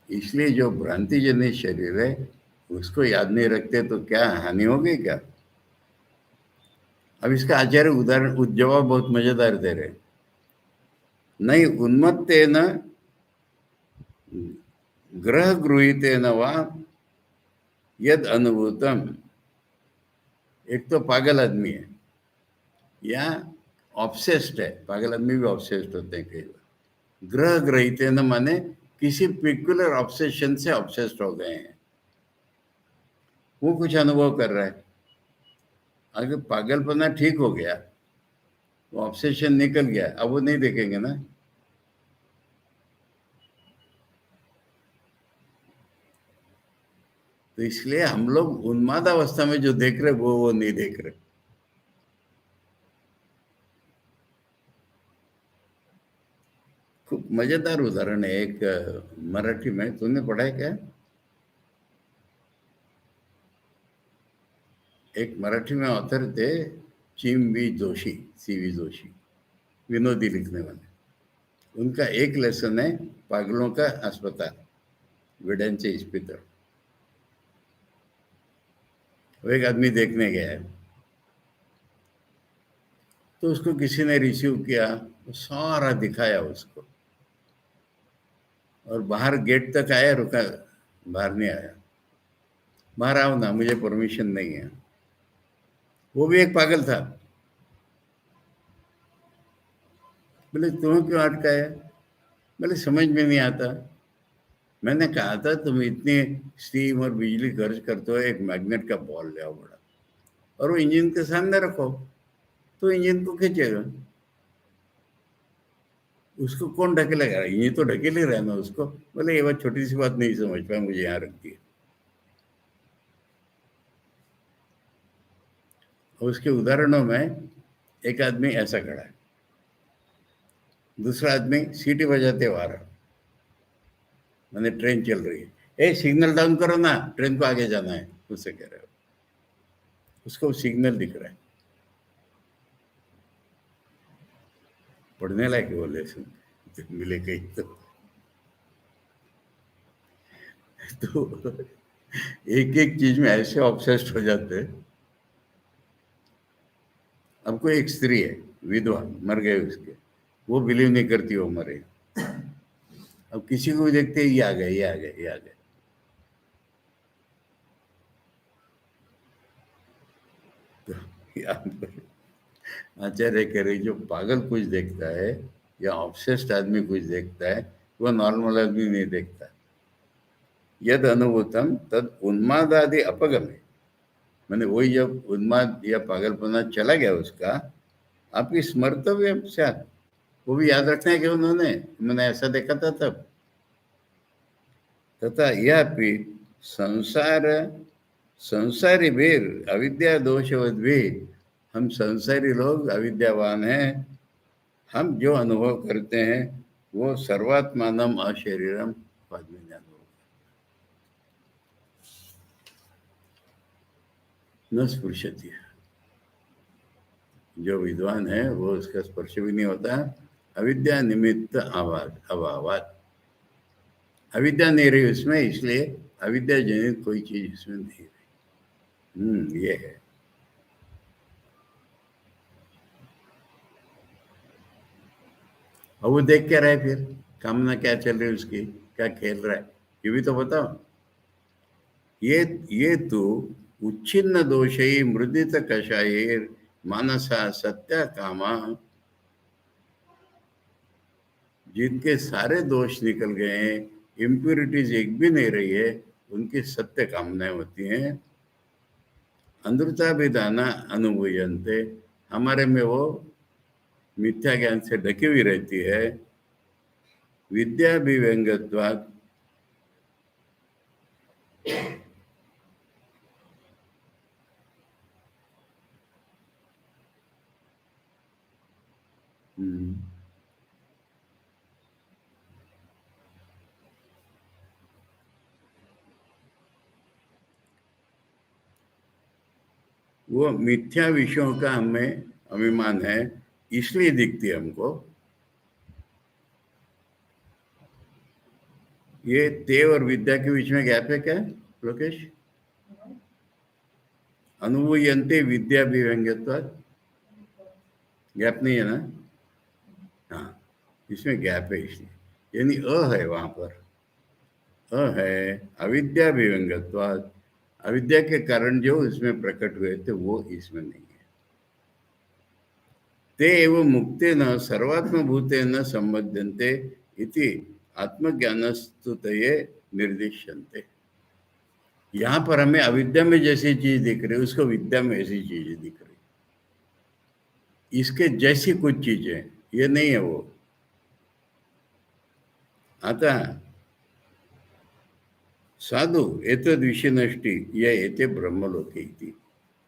इसलिए जो भ्रांति जनित शरीर है उसको याद नहीं रखते तो क्या हानि होगी क्या? अब इसका आचार्य उदाहरण जवाब बहुत मजेदार दे रहे। नहीं उन्मत्तेन ग्रह गृहीतेन वा यद अनुभूतम। एक तो पागल आदमी है या ऑब्सेस्ड है, पागल आदमी भी ऑब्सेस्ड होते हैं कई बार। ग्रह गृहीतेन माने किसी पर्टिकुलर ऑब्सेशन से ऑब्सेस्ड हो गए हैं, वो कुछ अनुभव कर रहा है। अगर पागलपना ठीक हो गया, वो ऑब्सेशन निकल गया, अब वो नहीं देखेंगे ना। तो इसलिए हम लोग उन्माद अवस्था में जो देख रहे वो नहीं देख रहे। खूब मजेदार उदाहरण है एक, मराठी में तुमने पढ़ा है क्या? एक मराठी में ऑथर थे चिम V Joshi, C V Joshi, विनोदी लिखने वाले। उनका एक लेसन है पागलों का अस्पताल, विडेंचे इस्पितळ। वो एक आदमी देखने गया है, तो उसको किसी ने रिसीव किया, वो सारा दिखाया उसको, और बाहर गेट तक आया, रुका, बाहर नहीं आया। बाहर आओ ना, मुझे परमिशन नहीं है। वो भी एक पागल था। बोले तुम्हें क्यों अटकाया? बोले समझ में नहीं आता। मैंने कहा था तुम इतनी स्टीम और बिजली खर्च करते हो, एक मैग्नेट का बॉल ले आओ बड़ा, और वो इंजन के सामने रखो, तो इंजन को खींचेगा। उसको कौन ढकेलेगा? ये तो ढकेल ही रहा है ना उसको। बोले ये बात छोटी सी बात नहीं समझ पाया, मुझे यहाँ रख दिया। और उसके उदाहरणों में एक आदमी ऐसा खड़ा है, दूसरा आदमी सीटी बजाते हुए आ रहा, मैंने ट्रेन चल रही है, ए सिग्नल डाउन करो ना, ट्रेन को आगे जाना है, उससे कह रहे हो। उसको सिग्नल दिख रहा है, पढ़ने लायक है वो लेसन, मिले कहीं तो एक एक चीज में ऐसे ऑब्सेस्ड हो जाते हैं। अब कोई एक स्त्री है, विधवा, मर गए उसके, वो बिलीव नहीं करती वो मरे। अब किसी को भी देखते हैं, ये आ गए, ये आ गए, ये आ गए। तो यहाँ पर आचार्य कह रहे, जो पागल कुछ देखता है या ऑब्सेस्ड आदमी कुछ देखता है, वो नॉर्मल आदमी नहीं देखता। यद अनुभूतम तद उन्मादादि अपगमे, मैंने वही जब उन्माद या पागलपना चला गया उसका, आपकी स्मर्तव्य शायद, वो भी याद रखना है कि उन्होंने, मैंने ऐसा देखा था तब। तथा यह भी संसार, संसारी वीर अविद्या दोषवद भी, हम संसारी लोग अविद्यावान हैं, हम जो अनुभव करते हैं वो सर्वात्मानम अशरीरम पद में अनुभव, न स्पृशति, जो विद्वान है वो उसका स्पर्श भी नहीं होता। अविद्या निमित्त अभावात, अविद्या नहीं रही उसमें, इसलिए अविद्या जनित कोई चीज इसमें नहीं रही। ये है। और वो देख क्या रहा है फिर, कामना क्या चल रही है उसकी, क्या खेल रहा है, ये भी तो बताओ। ये तो उच्छिन्न दोषी मृदित कषायर मानसा सत्य कामा, जिनके सारे दोष निकल गए हैं, इम्प्योरिटीज एक भी नहीं रही है, उनकी सत्य कामनाएं होती हैं। अंधता भी दाना अनुभूयन्ते, हमारे में वो मिथ्या ज्ञान से ढकी हुई रहती है। विद्या भी व्यंगत्वात्, वो मिथ्या विषयों का हमें अभिमान है, इसलिए दिखती है हमको। ये ते और विद्या के बीच में गैप है क्या लोकेश? अनुभूयन्ते विद्या विव्यंग्यत्वात्, गैप नहीं है ना? हाँ, इसमें गैप है, इसलिए यानी है वहां पर, है अविद्या विव्यंग्यत्वात्, अविद्या के कारण जो इसमें प्रकट हुए थे वो इसमें नहीं है। ते एव मुक्ते न सर्वात्म भूते न संबद्धन्ते इति आत्मज्ञानस्तुतये निर्दिश्यन्ते। यहाँ पर हमें अविद्या में जैसी चीज दिख रही है, उसको विद्या में ऐसी चीजें दिख रही, इसके जैसी कुछ चीजें, ये नहीं है वो। आता है साधु एतद विषय नष्टि यह एते ब्रह्मलोके इति,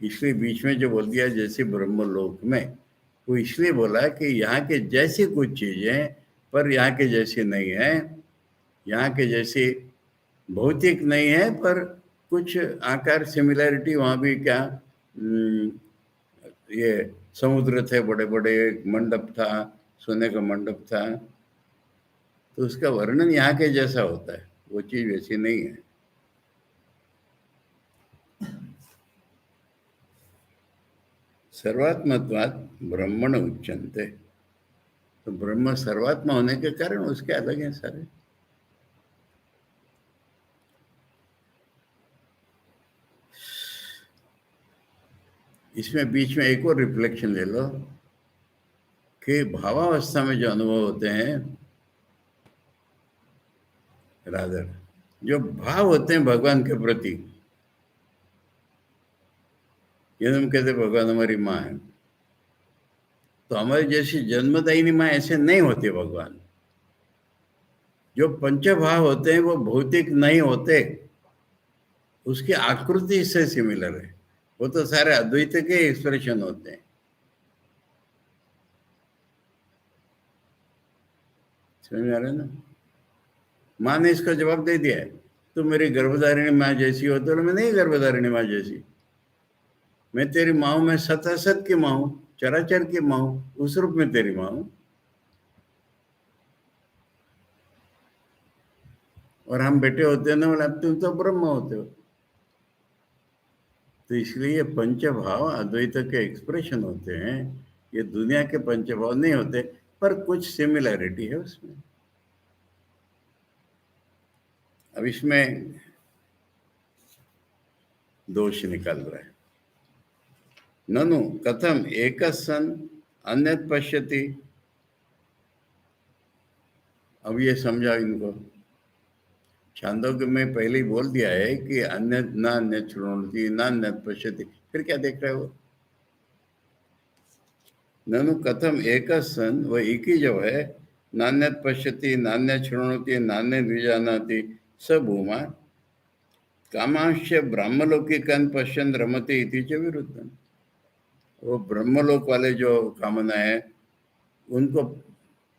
इसलिए बीच में जो बोल दिया जैसे ब्रह्मलोक में, वो इसलिए बोला कि यहाँ के जैसी कुछ चीजें, पर यहाँ के जैसे नहीं है। यहाँ के जैसे भौतिक नहीं है, पर कुछ आकार सिमिलैरिटी वहाँ भी क्या, ये समुद्र थे बड़े बड़े, मंडप था, सोने का मंडप था, तो उसका वर्णन यहाँ के जैसा होता है, वो चीज वैसी नहीं है। सर्वात्मत्वात् ब्रह्मण उच्यन्ते, तो ब्रह्म सर्वात्मा होने के कारण उसके अलग हैं सारे। इसमें बीच में एक और रिफ्लेक्शन ले लो कि भावावस्था में जो अनुभव होते हैं, रादर जो भाव होते हैं भगवान के प्रति, ये हम कहते भगवान हमारी माँ है, तो हमारी जैसी जन्मदायिनी माँ ऐसे नहीं होती भगवान। जो पंचभाव होते हैं वो भौतिक नहीं होते, उसकी आकृति से सिमिलर है। वो तो सारे अद्वैत के एक्सप्रेशन होते हैं। समझ में आ रहा है ना? माँ ने इसका जवाब दे दिया है, तो मेरी गर्भधारिणी माँ जैसी हो, तो मैं नहीं गर्भधारिणी माँ जैसी, मैं तेरी माँ हूं, मैं सतासत की माँ हूं, चराचर की माँ हूं, उस रूप में तेरी माँ हूं। और हम बेटे होते हैं ना, बोले अब तुम तो ब्रह्म होते हो। तो इसलिए पंचभाव अद्वैत के एक्सप्रेशन होते हैं, ये दुनिया के पंचभाव नहीं होते, पर कुछ सिमिलैरिटी है उसमें। अब इसमें दोष निकल रहा है। ननु कथम एक सन अन्यत पश्यति। अब ये समझा इनको। छांदोग्य में पहले ही बोल दिया है कि अन्य न अन्य शृणोति न अन्य पश्यति, फिर क्या देख रहे हो? ननु कथम एक सन, वह एक ही जो है, नान्यत पश्यति नान्य शृणोति नान्य विजानाति स भूमा कामांश ब्रह्मलोकिकन पश्यन रमते इति च विरुद्धम। वो ब्रह्मलोक वाले जो कामना है उनको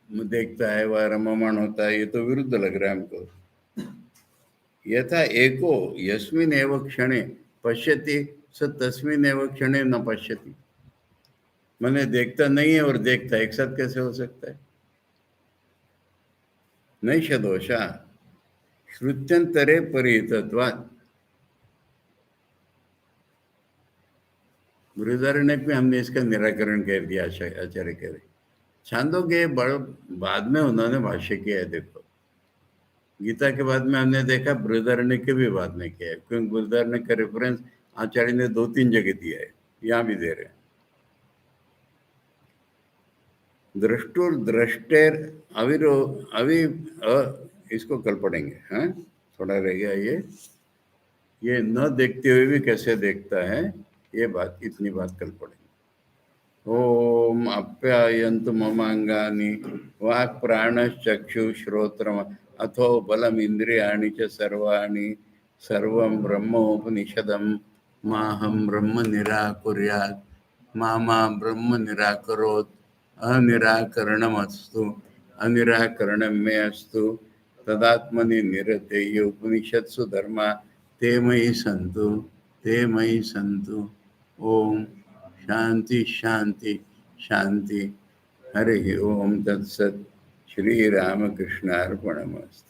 देखता है, वह रममाण होता है, ये तो विरुद्ध लग रहा है हमको। यथा एको यस्मिन एव क्षणे पश्यति स तस्मिन एव क्षणे न पश्यति। मैंने देखता नहीं है और देखता है, एक साथ कैसे हो सकता है? नैष दोषा श्रुत्यंतरे परिहितत्वात्। बृहदारण्यक में हमने इसका निराकरण कर दिया, आचार्य कह रहे। छांदोग्य बड़ बाद में उन्होंने भाष्य किया है। देखो, गीता के बाद में हमने देखा, बृहदारण्य के भी बाद में किया है, क्योंकि बृहदारण्य का रेफरेंस आचार्य ने 2-3 जगह दिया है, यहाँ भी दे रहे हैं। दृष्टुर दृष्टेर अविरो अवि इसको कल पढ़ेंगे, हाँ थोड़ा रह गया ये न देखते हुए भी कैसे देखता है, ये बात, इतनी बात कल पढ़ेंगे। ओम आप्यायन्तु ममांगानि वाक् प्राणश्चक्षु श्रोत्रम अथो बलम इंद्रियाणि च सर्वाणि सर्वं ब्रह्मोपनिषदं माहं ब्रह्म निराकुर्यात् मा ब्रह्म निराकरोत् अनिराकरणमस्तु अनिराकरणं मे अस्तु तदात्मनि निरतेय उपनिषत्सु धर्मा ते मयि सन्तु ते मयि सन्तु। ओम शांति शांति शांति। हरि ओम तत्सत। श्री रामकृष्णार्पणमस्तु।